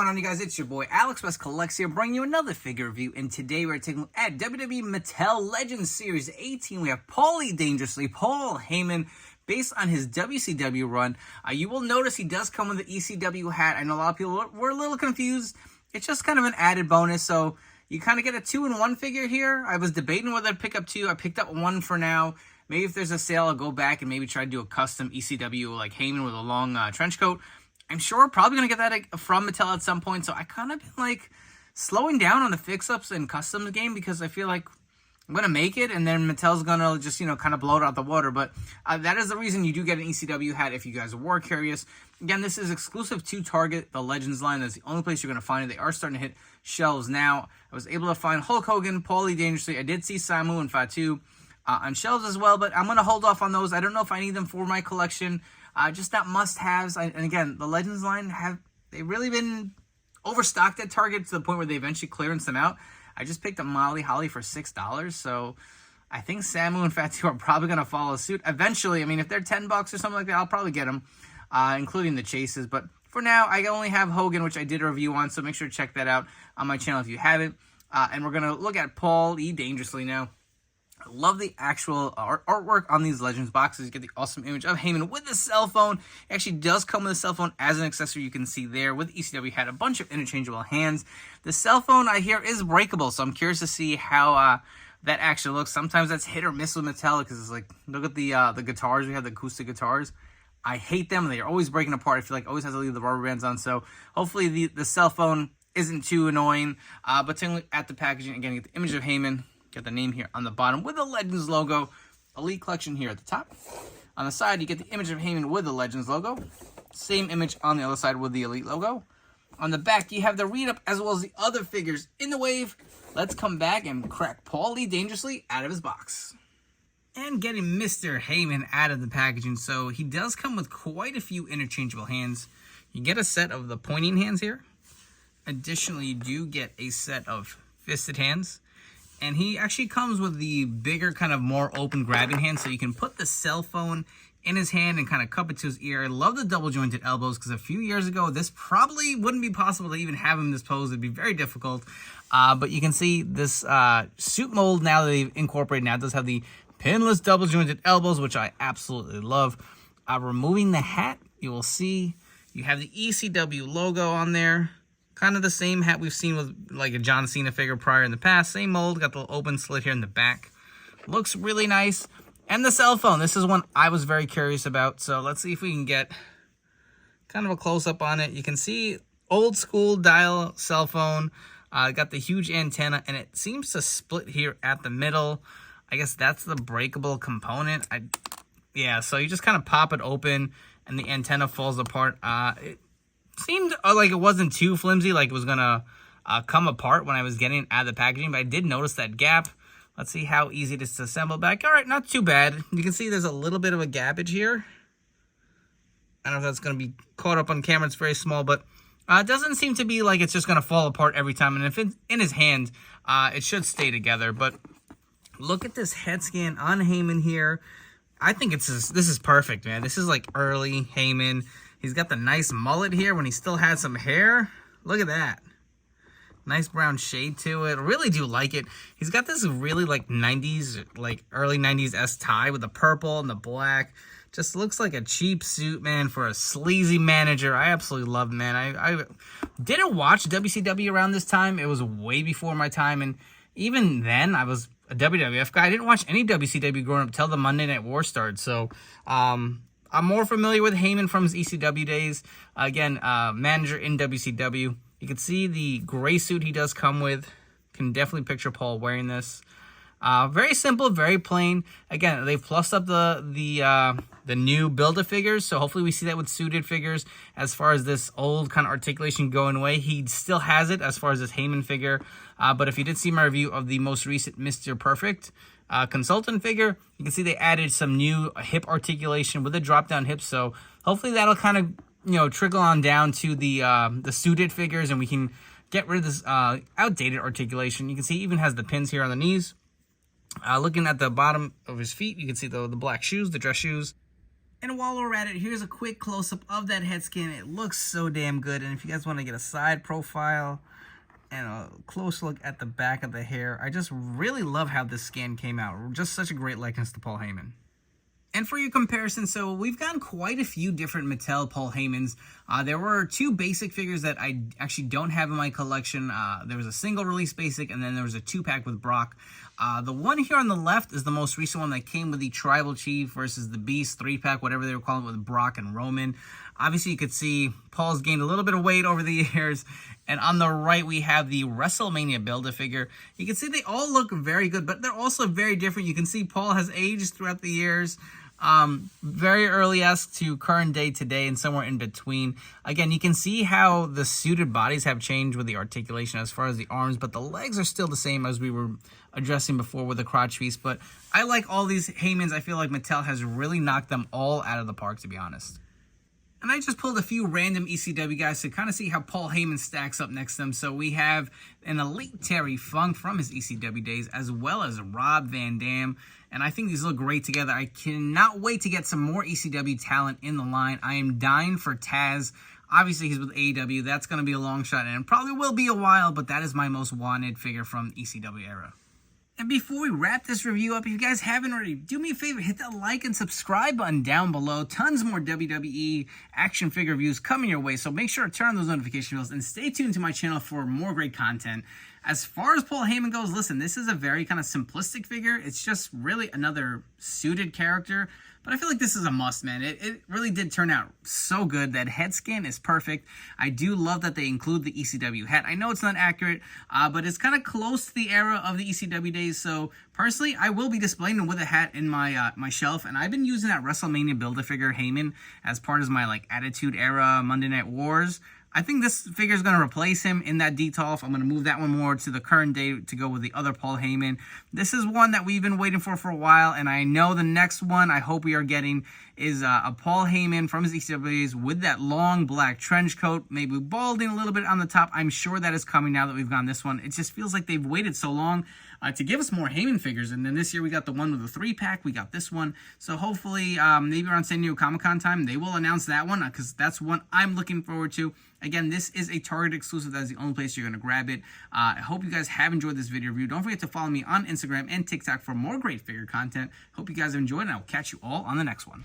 on, you guys? It's your boy Alex West Collects here, bringing you another figure review. And today we're taking a look at WWE Mattel Legends Series 18. We have Paulie Dangerously, Paul Heyman, based on his WCW run. You will notice he does come with the Ecw hat. I know a lot of people were a little confused. It's just kind of an added bonus, so you kind of get a 2-in-1 figure here. I was debating whether I'd pick up two. I picked up one for now. Maybe if there's a sale, I'll go back and maybe try to do a custom ECW like Heyman with a long trench coat. I'm sure we're probably going to get that from Mattel at some point, so I kind of been like slowing down on the fix-ups and customs game because I feel like I'm going to make it and then Mattel's going to just, kind of blow it out the water. But that is the reason you do get an ECW hat if you guys were curious. Again, this is exclusive to Target, the Legends line. That's the only place you're going to find it. They are starting to hit shelves now. I was able to find Hulk Hogan, Paulie Dangerously. I did see Samu and Fatu on shelves as well, but I'm going to hold off on those. I don't know if I need them for my collection. Just not must-haves. And again, the Legends line, they've really been overstocked at Target to the point where they eventually clearance them out. I just picked up Molly Holly for $6, so I think Samu and Fatu are probably going to follow suit. Eventually, I mean, if they're $10 or something like that, I'll probably get them, including the chases. But for now, I only have Hogan, which I did a review on, so make sure to check that out on my channel if you haven't. And we're going to look at Paul E. Dangerously now. I love the actual artwork on these Legends boxes. You get the awesome image of Heyman with the cell phone. It actually does come with a cell phone as an accessory. You can see there with ECW had a bunch of interchangeable hands. The cell phone I hear is breakable, so I'm curious to see how that actually looks. Sometimes that's hit or miss with Mattel because it's like, look at the guitars. We have the acoustic guitars. I hate them. They're always breaking apart. I feel like I always have to leave the rubber bands on. So hopefully the cell phone isn't too annoying. But taking a look at the packaging, again, you get the image of Heyman. Get the name here on the bottom with the Legends logo. Elite Collection here at the top. On the side, you get the image of Heyman with the Legends logo. Same image on the other side with the Elite logo. On the back, you have the read-up as well as the other figures in the wave. Let's come back and crack Paulie Dangerously out of his box. And getting Mr. Heyman out of the packaging. So he does come with quite a few interchangeable hands. You get a set of the pointing hands here. Additionally, you do get a set of fisted hands. And he actually comes with the bigger, kind of more open grabbing hand, so you can put the cell phone in his hand and kind of cup it to his ear. I love the double jointed elbows because a few years ago, this probably wouldn't be possible to even have him this pose. It'd be very difficult. But you can see this suit mold now that they've incorporated now does have the pinless double jointed elbows, which I absolutely love. Removing the hat, you will see you have the ECW logo on there. Kind of the same hat we've seen with like a John Cena figure prior in the past. Same mold, got the open slit here in the back. Looks really nice. And the cell phone, this is one I was very curious about. So let's see if we can get kind of a close-up on it. You can see old school dial cell phone. Got the huge antenna, and it seems to split here at the middle. I guess that's the breakable component. Yeah, so you just kind of pop it open, and the antenna falls apart. It seemed like it wasn't too flimsy, like it was gonna come apart when I was getting it out of the packaging, but I did notice that gap. Let's see how easy it is to assemble back. All right, not too bad. You can see there's a little bit of a gappage here. I don't know if that's gonna be caught up on camera. It's very small, but it doesn't seem to be like it's just gonna fall apart every time. And if it's in his hand, it should stay together. But look at this head scan on Heyman here. I think this is perfect, man. This is like early Heyman. He's got the nice mullet here when he still had some hair. Look at that. Nice brown shade to it. Really do like it. He's got this really like 90s, like early 90s-esque tie with the purple and the black. Just looks like a cheap suit, man, for a sleazy manager. I absolutely love it, man. I didn't watch WCW around this time. It was way before my time. And even then, I was a WWF guy. I didn't watch any WCW growing up till the Monday Night War started. So, I'm more familiar with Heyman from his ECW days. Again, manager in WCW. You can see the gray suit he does come with. Can definitely picture Paul wearing this. Very simple, very plain. Again, they've plussed up the new Build-A-Figures, so hopefully we see that with suited figures. As far as this old kind of articulation going away, he still has it as far as this Heyman figure. But if you did see my review of the most recent Mr. Perfect consultant figure, you can see they added some new hip articulation with the drop-down hips. So hopefully that'll kind of trickle on down to the suited figures, and we can get rid of this outdated articulation. You can see he even has the pins here on the knees. Looking at the bottom of his feet, you can see the black shoes, the dress shoes. And while we're at it, here's a quick close-up of that head scan. It looks so damn good. And if you guys want to get a side profile and a close look at the back of the hair, I just really love how this scan came out. Just such a great likeness to Paul Heyman. And for your comparison, so we've gotten quite a few different Mattel Paul Heymans. There were 2 basic figures that I actually don't have in my collection. There was a single release basic, and then there was a 2-pack with Brock. The one here on the left is the most recent one that came with the Tribal Chief versus the Beast 3-pack, whatever they were calling it, with Brock and Roman. Obviously, you could see Paul's gained a little bit of weight over the years. And on the right, we have the WrestleMania Build-A-Figure. You can see they all look very good, but they're also very different. You can see Paul has aged throughout the years. Very early-esque to current day today and somewhere in between. Again, you can see how the suited bodies have changed with the articulation as far as the arms, but the legs are still the same as we were addressing before with the crotch piece. But I like all these Heymans. I feel like Mattel has really knocked them all out of the park, to be honest. And I just pulled a few random ECW guys to kind of see how Paul Heyman stacks up next to them. So we have an elite Terry Funk from his ECW days, as well as Rob Van Dam. And I think these look great together. I cannot wait to get some more ECW talent in the line. I am dying for Taz. Obviously, he's with AEW. That's going to be a long shot, and it probably will be a while, but that is my most wanted figure from the ECW era. And before we wrap this review up, if you guys haven't already, do me a favor, hit that like and subscribe button down below. Tons more WWE action figure reviews coming your way, so make sure to turn on those notification bells and stay tuned to my channel for more great content. As far as Paul Heyman goes, listen, this is a very kind of simplistic figure. It's just really another suited character. But I feel like this is a must, man. It really did turn out so good. That head scan is perfect. I do love that they include the Ecw hat. I know it's not accurate, but it's kind of close to the era of the ECW days. So personally, I will be displaying him with a hat in my my shelf. And I've been using that WrestleMania Build-A-Figure Heyman as part of my like Attitude Era Monday Night Wars. I think this figure is going to replace him in that detolf. I'm going to move that one more to the current day to go with the other Paul Heyman. This is one that we've been waiting for a while, and I know the next one I hope we are getting is a Paul Heyman from his ECWs with that long black trench coat, maybe balding a little bit on the top. I'm sure that is coming now that we've gotten this one. It just feels like they've waited so long to give us more Heyman figures. And then this year we got the one with the 3-pack. We got this one. So hopefully maybe around San Diego Comic-Con time, they will announce that one because that's one I'm looking forward to. Again, this is a Target exclusive. That is the only place you're going to grab it. I hope you guys have enjoyed this video review. Don't forget to follow me on Instagram and TikTok for more great figure content. Hope you guys have enjoyed, and I will catch you all on the next one.